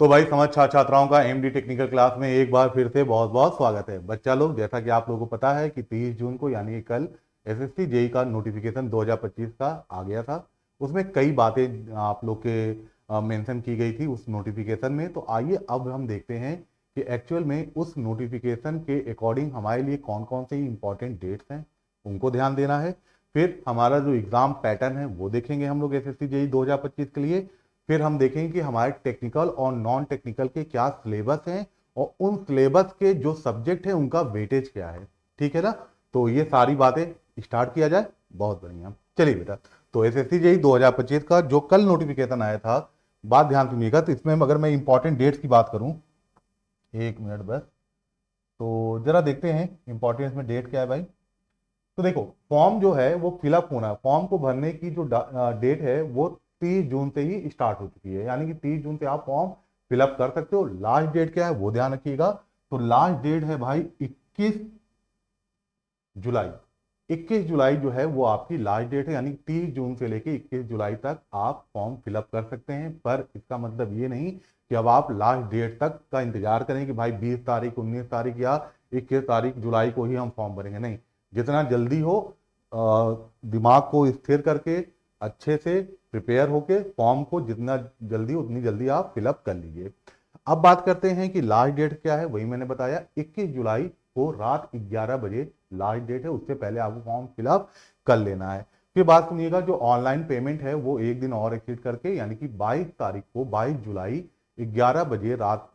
तो भाई समझ छात्राओं का एमडी टेक्निकल क्लास में एक बार फिर से बहुत बहुत स्वागत है। बच्चा लोग, जैसा कि आप लोगों को पता है कि 30 जून को यानी कि कल एसएससी जेई का नोटिफिकेशन 2025 का आ गया था। उसमें कई बातें आप लोग के मेंशन की गई थी उस नोटिफिकेशन में। तो आइए अब हम देखते हैं कि एक्चुअल में उस नोटिफिकेशन के अकॉर्डिंग हमारे लिए कौन कौन से इंपॉर्टेंट डेट्स हैं, उनको ध्यान देना है। फिर हमारा जो एग्जाम पैटर्न है वो देखेंगे हम लोग एसएससी जेई 2025 के लिए। फिर हम देखेंगे कि हमारे टेक्निकल और नॉन टेक्निकल के क्या सिलेबस हैं और उन सिलेबस के जो सब्जेक्ट है उनका वेटेज क्या है। ठीक है ना। तो ये सारी बातें स्टार्ट किया जाए। बहुत बढ़िया, चलिए बेटा। तो एसएससी जेई 2025 का जो कल नोटिफिकेशन आया था, बात ध्यान सुनिएगा। तो इसमें अगर मैं इंपॉर्टेंट डेट्स की बात करूं, एक मिनट बस, तो जरा देखते हैं इंपॉर्टेंट में डेट क्या है भाई। तो देखो, फॉर्म जो है वो फिलअप होना, फॉर्म को भरने की जो डेट है वो 30 जून से ही स्टार्ट हो चुकी है। यानी कि 30 जून से आप फॉर्म फिलअप कर सकते हो। लास्ट डेट क्या है वो ध्यान रखिएगा। तो लास्ट डेट है भाई 21 जुलाई। 21 जुलाई जो है वो आपकी लास्ट डेट है। यानी 30 जून से लेके 21 जुलाई तक आप फॉर्म फिलअप कर सकते हैं। पर इसका मतलब ये नहीं कि अब आप लास्ट डेट तक का इंतजार करें कि भाई 20 तारीख, 19 तारीख या 21 तारीख जुलाई को ही हम फॉर्म भरेंगे। नहीं, जितना जल्दी हो दिमाग को स्थिर करके अच्छे से प्रिपेयर होके फॉर्म को जितना जल्दी उतनी जल्दी आप फिलअप कर लीजिए। अब बात करते हैं कि लास्ट डेट क्या है। वही मैंने बताया, 21 जुलाई को रात 11 बजे लास्ट डेट है। उससे पहले आपको फॉर्म फिलअप कर लेना है। फिर बात सुनिएगा, जो ऑनलाइन पेमेंट है वो एक दिन और एक्सीड करके यानी कि 22 तारीख को, 22 जुलाई 11 बजे रात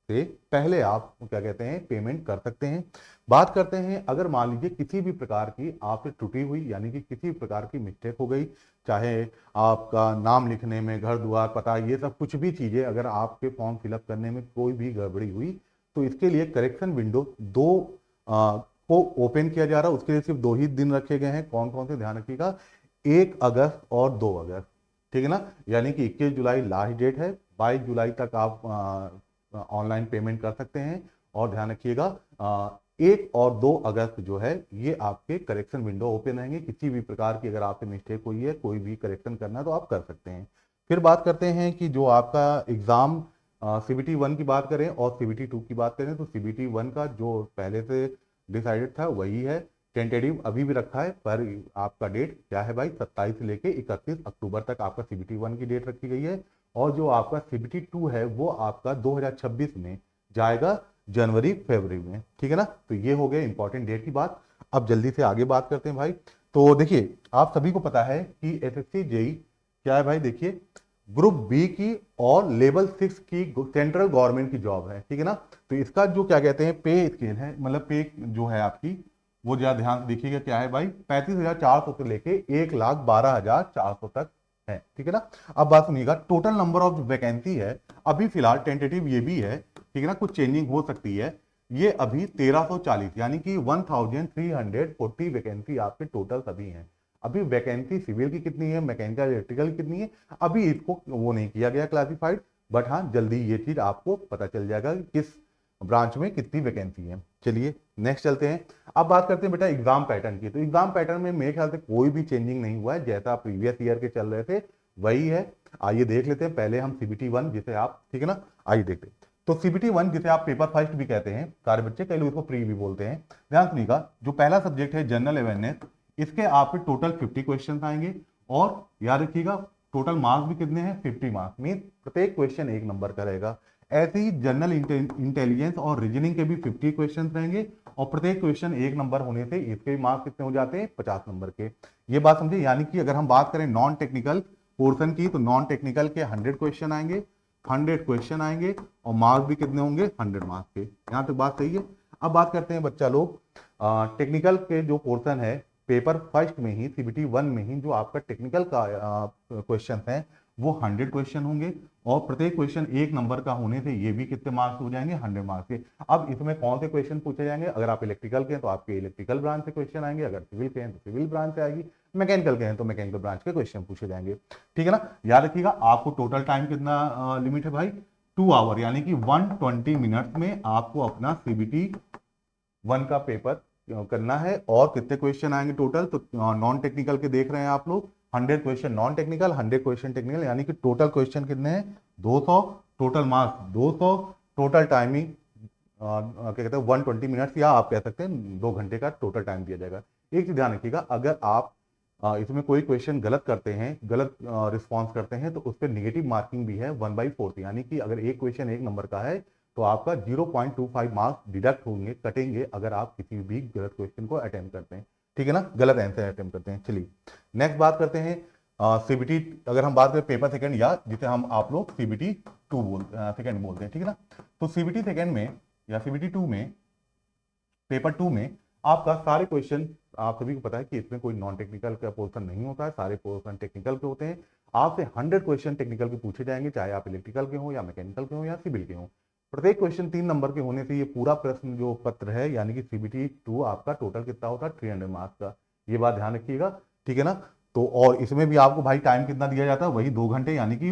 से पहले आप क्या कहते हैं पेमेंट कर सकते हैं। बात करते हैं, अगर मान लीजिए किसी भी प्रकार की आपसे त्रुटि हुई, यानी कि किसी भी प्रकार की मिस्टेक हो गई, चाहे आपका नाम लिखने में, घर द्वार पता, ये सब कुछ भी चीजें अगर आपके फॉर्म फिलअप करने में कोई भी गड़बड़ी हुई, तो इसके लिए करेक्शन विंडो दो को ओपन किया जा रहा है। उसके लिए सिर्फ 2 ही दिन रखे गए हैं। कौन कौन से ध्यान रखिएगा, 1 अगस्त और 2 अगस्त। ठीक है ना। यानी कि 21 जुलाई लास्ट डेट है, 22 जुलाई तक आप ऑनलाइन पेमेंट कर सकते हैं। और ध्यान रखिएगा 1 और 2 अगस्त जो है ये आपके करेक्शन विंडो ओपन रहेंगे। किसी भी प्रकार की अगर आपसे मिस्टेक हुई है, कोई भी करेक्शन करना है तो आप कर सकते हैं। फिर बात करते हैं कि जो आपका एग्जाम सीबीटी 1 की बात करें और सीबीटी 2 की बात करें, तो सीबीटी 1 का जो पहले से डिसाइडेड था वही है। टेंटेटिव अभी भी रखा है, पर आपका डेट क्या है भाई, 27 से लेके 31 अक्टूबर तक आपका सीबीटी 1 की डेट रखी गई है। और जो आपका सीबीटी 2 है वो आपका 2026 में जाएगा, जनवरी फरवरी में। ठीक है ना। तो ये हो गए इंपॉर्टेंट डेट की बात। अब जल्दी से आगे बात करते हैं भाई। तो देखिए, आप सभी को पता है कि एसएससी जेई क्या है भाई। देखिए, ग्रुप बी की और लेवल 6 की सेंट्रल गवर्नमेंट की जॉब है। ठीक है ना। तो इसका जो क्या कहते हैं पे स्केल है, मतलब पे जो है आपकी, वो जरा ध्यान से देखिएगा क्या है भाई, 35,400 से लेके 1,12,400 तक है। ठीक है ना। अब बात सुनिएगा, टोटल नंबर ऑफ वैकेंसी है अभी फिलहाल, टेंटेटिव ये भी है, ठीक है ना, कुछ चेंजिंग हो सकती है। ये अभी 1340 यानी कि 1340 वैकेंसी आपके टोटल सभी हैं। अभी वैकेंसी सिविल की कितनी है, मैकेनिकल इलेक्ट्रिकल की कितनी है, अभी इसको वो नहीं किया गया क्लासिफाइड। बट हाँ, जल्दी ये चीज आपको पता चल जाएगा कि किस ब्रांच में कितनी वैकेंसी है। चलिए नेक्स्ट चलते हैं। अब बात करते हैं बेटा एग्जाम पैटर्न की। तो एग्जाम पैटर्न में मेरे ख्याल से कोई भी चेंजिंग नहीं हुआ है, जैसा प्रीवियस ईयर के चल रहे थे वही है। आइए देख लेते हैं पहले हम सीबीटी 1 जिसे आप, ठीक है ना, आइए देखते हैं। तो सीबीटी 1 जिसे आप पेपर फर्स्ट भी कहते हैं सारे बच्चे, कई लोग इसको प्री भी बोलते हैं। ध्यान सुनिएगा, जो पहला सब्जेक्ट है जनरल अवेयरनेस, इसके आपके टोटल 50 क्वेश्चन आएंगे। और याद रखिएगा टोटल मार्क्स भी कितने हैं, 50 मार्क्स, मीन प्रत्येक क्वेश्चन 1 नंबर का रहेगा। ऐसे ही जनरल इंटेलिजेंस और रीजनिंग के भी 50 क्वेश्चन रहेंगे और प्रत्येक क्वेश्चन 1 नंबर होने से इसके मार्क्स कितने हो जाते हैं, 50 नंबर के। ये बात समझे। यानी कि अगर हम बात करें नॉन टेक्निकल पोर्शन की, तो नॉन टेक्निकल के 100 क्वेश्चन आएंगे, 100 क्वेश्चन आएंगे और मार्क्स भी कितने होंगे, 100 मार्क्स के। यहां तक बात सही है। अब बात करते हैं बच्चा लोग टेक्निकल के जो पोर्शन है, पेपर फर्स्ट में ही सीबीटी 1 में ही जो आपका टेक्निकल का क्वेश्चन है वो 100 क्वेश्चन होंगे और प्रत्येक क्वेश्चन 1 नंबर का होने से ये भी कितने मार्क्स हो जाएंगे, 100 मार्क्स के। अब इसमें कौन से क्वेश्चन पूछे जाएंगे, अगर आप इलेक्ट्रिकल के हैं तो आपके इलेक्ट्रिकल ब्रांच से क्वेश्चन आएंगे, अगर सिविल के हैं तो सिविल ब्रांच से आएगी, मैकेनिकल के हैं तो मैकेनिकल ब्रांच के क्वेश्चन पूछे जाएंगे। ठीक है ना। याद रखिएगा आपको टोटल टाइम कितना लिमिट है भाई, 2 आवर, यानी कि 120 मिनट में आपको अपना सीबीटी 1 का पेपर करना है। और कितने क्वेश्चन आएंगे टोटल, तो नॉन टेक्निकल के देख रहे हैं आप लोग, 100 question non technical, 100 question technical, यानी कि टोटल क्वेश्चन कितने हैं, 200। टोटल मास 200, टोटल टाइमिंग क्या कहते हैं 120 मिनट्स, या आप कह सकते हैं 2 घंटे का टोटल टाइम दिया जाएगा। एक चीज ध्यान रखिएगा, अगर आप इसमें कोई क्वेश्चन गलत करते हैं, गलत रिस्पॉन्स करते हैं, तो उस पर निगेटिव मार्किंग भी है 1/4, यानी कि अगर एक क्वेश्चन 1 नंबर का है तो आपका 0.25 मार्क्स डिडक्ट होंगे, कटेंगे, अगर आप किसी भी गलत क्वेश्चन को अटेम्प्ट करते हैं, ठीक है ना, गलत आंसर अटेम्प्ट करते हैं। चलिए नेक्स्ट बात करते हैं सीबीटी, अगर हम बात करें पेपर सेकंड, या जिसे हम आप लोग सीबीटी 2 सेकंड बोलते हैं, ठीक है ना। तो सीबीटी सेकंड में या सीबीटी 2 में, पेपर 2 में आपका सारे क्वेश्चन, आप सभी को पता है कि इसमें कोई नॉन टेक्निकल का पोर्शन नहीं होता है, सारे पोर्शन टेक्निकल के होते हैं। आपसे 100 क्वेश्चन टेक्निकल के पूछे जाएंगे, चाहे आप इलेक्ट्रिकल के हो या मैकेनिकल के हो या सिविल के हो। प्रत्येक क्वेश्चन 3 नंबर के होने से ये पूरा प्रश्न जो पत्र है, यानी कि सीबीटी 2 आपका टोटल कितना होता है 300 मार्क्स का, ये बात ध्यान रखिएगा, ठीक है ना। तो और इसमें भी आपको भाई टाइम कितना दिया जाता है, वही 2 घंटे, यानी कि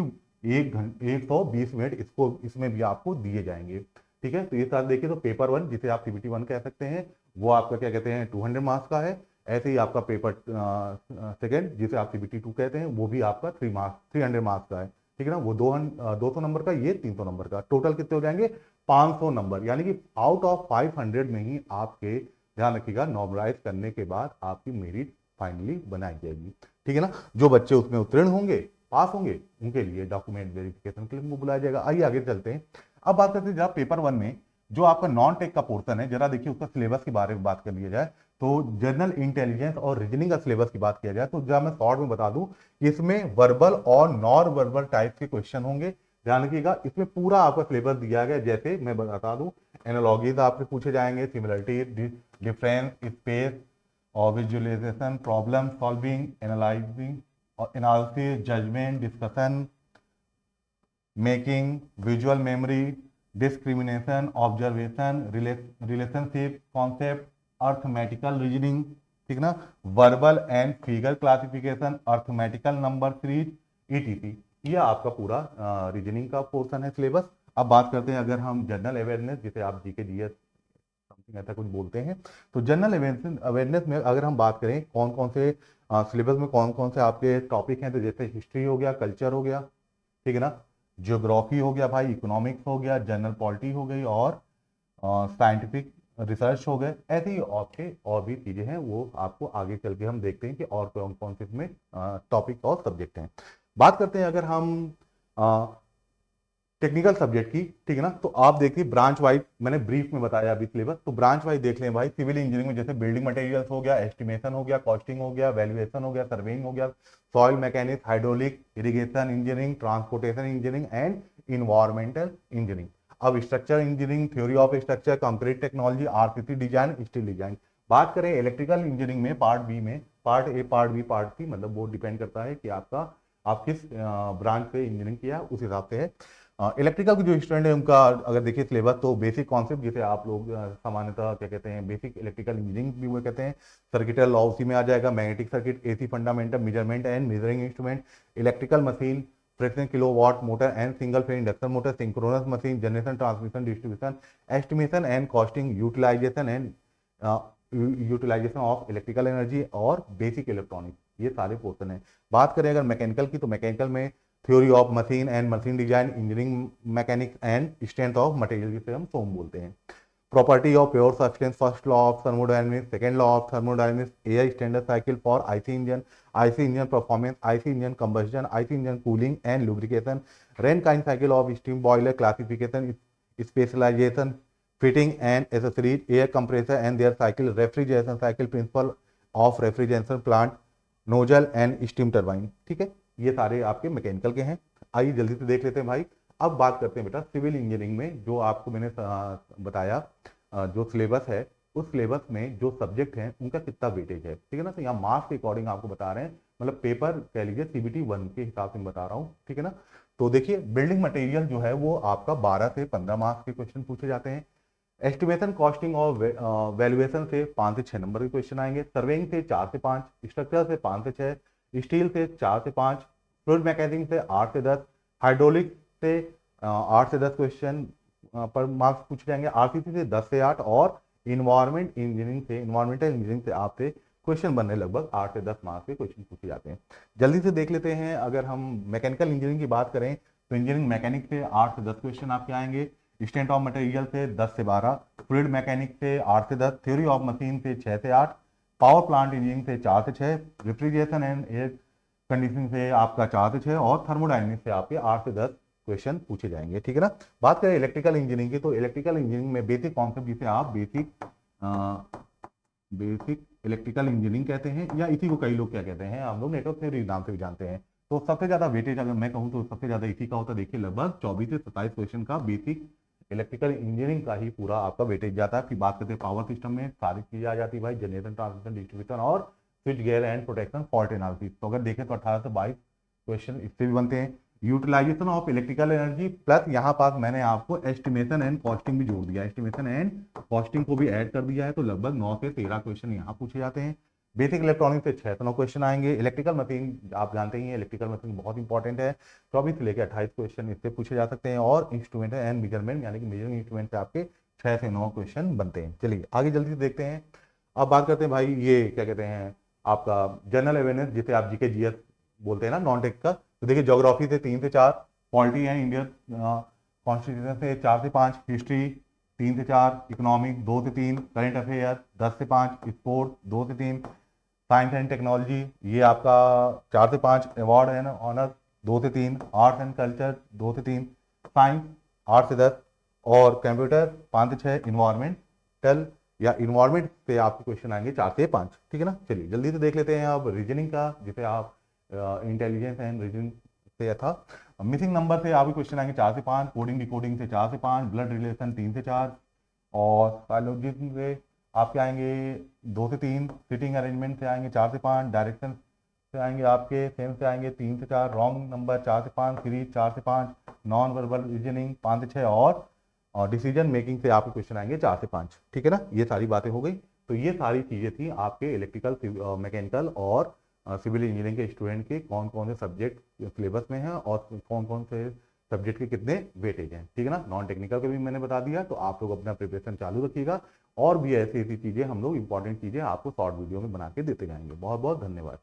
120 मिनट इसको, इसमें भी आपको दिए जाएंगे, ठीक है। तो ये साथ देखिए, तो पेपर 1 जिसे आप सीबीटी 1 कह सकते हैं, वो आपका क्या कहते हैं 200 मार्क्स का है। ऐसे ही आपका पेपर सेकंड जिसे आप सीबीटी 2 कहते हैं, वो भी आपका 300 मार्क्स का है, ठीक है ना। वो 200 नंबर का, ये 300 नंबर का, टोटल कितने हो जाएंगे 500 नंबर, यानी कि आउट ऑफ 500 में ही आपके, ध्यान रखिएगा, नॉर्मलाइज करने के बाद आपकी मेरिट फाइनली बनाई जाएगी, ठीक है ना। जो बच्चे उसमें उत्तीर्ण होंगे, पास होंगे, उनके लिए डॉक्यूमेंट वेरिफिकेशन के लिए बुलाया जाएगा। आइए आगे चलते हैं। अब बात करते हैं जरा पेपर 1 में जो आपका नॉन टेक का पोर्शन है, जरा देखिए उसका सिलेबस के बारे में बात कर लिया जाए। तो जनरल इंटेलिजेंस और रीजनिंग का सिलेबस की बात किया जाए, तो जरा मैं शॉर्ट में बता दूं, इसमें वर्बल और नॉन वर्बल टाइप के क्वेश्चन होंगे। ध्यान रखिएगा, इसमें पूरा आपका सिलेबस दिया गया है। जैसे मैं बता दूं, एनालॉजीज आपसे पूछे जाएंगे, सिमिलरिटी, डिफरेंस, स्पेस और विजुअलाइजेशन, प्रॉब्लम सॉल्विंग, एनालाइजिंग और analysis, judgement, discussion making, visual memory, discrimination, observation, relationship concept, arithmetical reasoning, ठीक ना, verbal and figure classification, arithmetical number series, etc. ये आपका पूरा रीजनिंग का पोर्शन है सिलेबस। अब बात करते हैं अगर हम जनरल अवेयरनेस, जिसे आप जीके जीएस समथिंग ऐसा कुछ बोलते हैं, तो जनरल अवेयरनेस में अगर हम बात करें कौन कौन से सिलेबस में कौन कौन से आपके टॉपिक हैं, तो जैसे हिस्ट्री हो गया, कल्चर हो गया, ठीक है ना, ज्योग्राफी हो गया भाई, इकोनॉमिक्स हो गया, जनरल पॉलिटी हो गई, और साइंटिफिक रिसर्च हो गए। ऐसे ही आपके और भी चीजें हैं, वो आपको आगे चल के हम देखते हैं कि और कौन कौन से इसमें टॉपिक और सब्जेक्ट हैं। बात करते हैं अगर हम टेक्निकल सब्जेक्ट की, ठीक है ना, तो आप देखिए ब्रांच वाइज मैंने ब्रीफ में बताया अभी सिलेबस, तो ब्रांच वाइज देख लें भाई। सिविल इंजीनियरिंग में जैसे बिल्डिंग मटेरियल्स हो गया, एस्टिमेशन हो गया, कॉस्टिंग हो गया, वैल्यूएशन हो गया, सर्वेइंग हो गया, soil mechanics, hydraulic, irrigation engineering, transportation engineering and environmental engineering. अब structure engineering, theory of structure, concrete technology, RCC design, steel design. बात करें इलेक्ट्रिकल इंजीनियरिंग में, पार्ट बी में, part A, part B, part C, मतलब वो depend करता है कि आपका, आप किस ब्रांच से इंजीनियरिंग किया उस हिसाब से है। इलेक्ट्रिकल के जो स्टूडेंट है उनका अगर देखिए सिलेबस, तो बेसिक कॉन्सेप्ट जिसे आप लोग सामान्यतः क्या कहते हैं, बेसिक इलेक्ट्रिकल इंजीनियरिंग भी वो कहते हैं, सर्किटल लॉ उसी में आ जाएगा, magnetic circuit, AC fundamental, measurement and measuring instrument, electrical machine, friction kilowatt motor and single phase induction motor, synchronous machine, generation, transmission, distribution, estimation and costing, utilisation of electrical energy और basic electronics, ये सारे portion है। बात करें अगर mechanical की, तो mechanical में theory of machine and machine design, engineering mechanics and strength of material, जिसे हम सोम बोलते हैं, property of pure substance, first law of thermodynamics, second law of thermodynamics, air standard cycle for IC engine performance, IC engine combustion, IC engine cooling and lubrication, Rankine cycle of steam boiler, classification, specialization, fitting and accessories, air compressor and their cycle, refrigeration cycle, principle of refrigeration plant, nozzle and steam turbine, ठीक है। ये सारे आपके mechanical के हैं। आइए जल्दी से देख लेते हैं भाई। अब बात करते हैं बेटा सिविल इंजीनियरिंग में, जो आपको मैंने बताया जो सिलेबस है, उस सिलेबस में जो सब्जेक्ट हैं उनका कितना वेटेज है, ठीक है ना। तो यहाँ मार्क्स के अकॉर्डिंग आपको बता रहे हैं, मतलब पेपर कह लीजिए सीबीटी 1 के हिसाब से मैं बता रहा हूँ, ठीक है ना। तो देखिए बिल्डिंग मटेरियल जो है वो आपका 12 से 15 मार्क्स के क्वेश्चन पूछे जाते हैं। एस्टिमेशन, कॉस्टिंग और वैल्यूएशन से 5 से 6 नंबर के क्वेश्चन आएंगे, सर्वेइंग से 4 से 5, स्ट्रक्चर से 5 से 6, स्टील से 4 से 5, फ्लूइड मैकेनिक्स से 8 से 10, हाइड्रोलिक से 8 से 10 क्वेश्चन पर मार्क्स पूछे जाएंगे, आरसीसी से 10 से 8, और इन्वायरमेंटल इंजीनियरिंग से आपसे क्वेश्चन बनने लगभग 8 से 10 मार्क्स के क्वेश्चन पूछे जाते हैं। जल्दी से देख लेते हैं, अगर हम मैकेनिकल इंजीनियरिंग की बात करें तो इंजीनियरिंग मैकेनिक से 8 से 10 क्वेश्चन आपके आएंगे, स्ट्रेंथ ऑफ मटेरियल से 10 से 12, फ्लूइड मैकेनिक से 8 से 10, थ्योरी ऑफ मशीन से 6 से 8, पावर प्लांट इंजीनियरिंग से 4 से 6, रेफ्रिजरेशन एंड एयर कंडीशनिंग से आपका 4 से 6 और थर्मोडायनेमिक्स से आपके 8 से 10 क्वेश्चन पूछे जाएंगे, ठीक है ना। बात करें इलेक्ट्रिकल इंजीनियरिंग की, तो इलेक्ट्रिकल इंजीनियरिंग में बेसिक कॉन्सेप्ट जिसे आप बेसिक इलेक्ट्रिकल इंजीनियरिंग कहते हैं, या इसी को कई लोग क्या कहते हैं, हम लोग नेटवर्क थ्योरी नाम से भी जानते हैं। तो सबसे ज्यादा वेटेज अगर मैं कहूँ तो सबसे ज्यादा इसी का होता है। देखिए लगभग 24 से 27 क्वेश्चन का बेसिक इलेक्ट्रिकल इंजीनियरिंग का ही पूरा आपका वेटेज जाता है। फिर बात करते हैं पावर सिस्टम में, सारी चीजें आ जाती है भाई, जनरेशन, ट्रांसमिशन, डिस्ट्रीब्यूशन और switch gear and protection, fault analysis. तो अगर देखें तो 18 से 22 क्वेश्चन इससे भी बनते हैं। Utilisation of electrical energy plus यहाँ पास मैंने आपको एस्टिमेशन एंड कॉस्टिंग भी जोड़ दिया, एस्टिमेशन एंड कॉस्टिंग को भी ऐड कर दिया है। तो लगभग 9 से 13 क्वेश्चन यहाँ पूछे जाते हैं। बेसिक इलेक्ट्रॉनिक्स से 6 से 9 क्वेश्चन आएंगे। इलेक्ट्रिकल मशीन आप जानते ही हैं, इलेक्ट्रिकल मशीन बहुत इंपॉर्टेंट है, 24 से लेकर 28 क्वेश्चन इससे पूछे जा सकते हैं। और इंस्ट्रूमेंट एंड मेजरमेंट यानी कि मेजरिंग इंस्ट्रूमेंट से आपके 6 से 9 क्वेश्चन बनते हैं। चलिए आगे जल्दी से देखते हैं। अब बात करते हैं भाई, ये क्या कहते हैं आपका जनरल अवेयरनेस, जिसे आप जीके जीएस बोलते हैं ना, नॉन टेक का। तो देखिए ज्योग्राफी से 3 से 4, पॉलिटी एंड इंडियन कॉन्स्टिट्यूशन से 4 से 5, हिस्ट्री 3 से 4, इकोनॉमिक 2 से 3, करंट अफेयर 10 से 5, स्पोर्ट्स 2 से 3, साइंस एंड टेक्नोलॉजी ये आपका 4 से 5, अवार्ड एंड ऑनर 2 से 3, आर्ट्स एंड कल्चर 2 से 3, साइंस 8 से 10 और कंप्यूटर 5 से 6, इन्वायरमेंटल या इन्वायरमेंट से आपके क्वेश्चन आएंगे 4 से 5, ठीक है ना। चलिए जल्दी से देख लेते हैं अब रीजनिंग का, जिसे आप इंटेलिजेंस एंड रीजनिंग से था। मिसिंग नंबर से आपके क्वेश्चन आएंगे 4 से 5, कोडिंग डिकोडिंग से 4 से 5, ब्लड रिलेशन 3 से 4 और साइलोजिज्म से आपके आएंगे 2 से 3, सिटिंग अरेंजमेंट से आएंगे 4 से 5, डायरेक्शन से आएंगे आपके सेंस से आएंगे 3 से 4, रॉन्ग नंबर 4 से 5, सीरीज 4 से 5, नॉन वर्बल रीजनिंग 5 से 6 और डिसीजन मेकिंग से आपके क्वेश्चन आएंगे 4 से 5, ठीक है ना। ये सारी बातें हो गई। तो ये सारी चीज़ें थी आपके इलेक्ट्रिकल, मैकेनिकल और सिविल इंजीनियरिंग के स्टूडेंट के कौन कौन से सब्जेक्ट सिलेबस में हैं और कौन कौन से सब्जेक्ट के कितने वेटेज हैं, ठीक है ना। नॉन टेक्निकल का भी मैंने बता दिया। तो आप लोग अपना प्रिपरेशन चालू रखिएगा और भी ऐसी ऐसी चीज़ें हम लोग इंपॉर्टेंट चीज़ें आपको शॉर्ट वीडियो में बना के देते जाएंगे। बहुत बहुत धन्यवाद।